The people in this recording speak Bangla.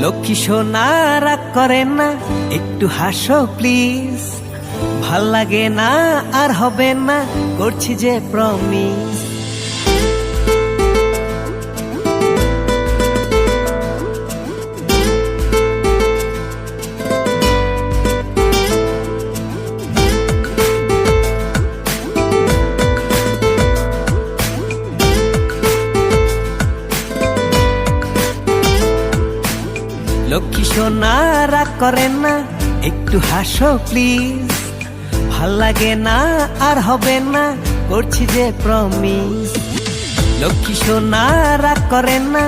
লক্ষ্মী সোনা রাগ করেন না, একটু হাসো প্লিজ। ভাল লাগে না আর হবে না, করছি যে প্রমিস। লক্ষ্মী সোনা রাগ করেন না, একটু হাসো প্লিজ। ভাল লাগে না আর হবে না, করছি যে প্রমিস। লক্ষ্মী সোনা রাগ করেন না,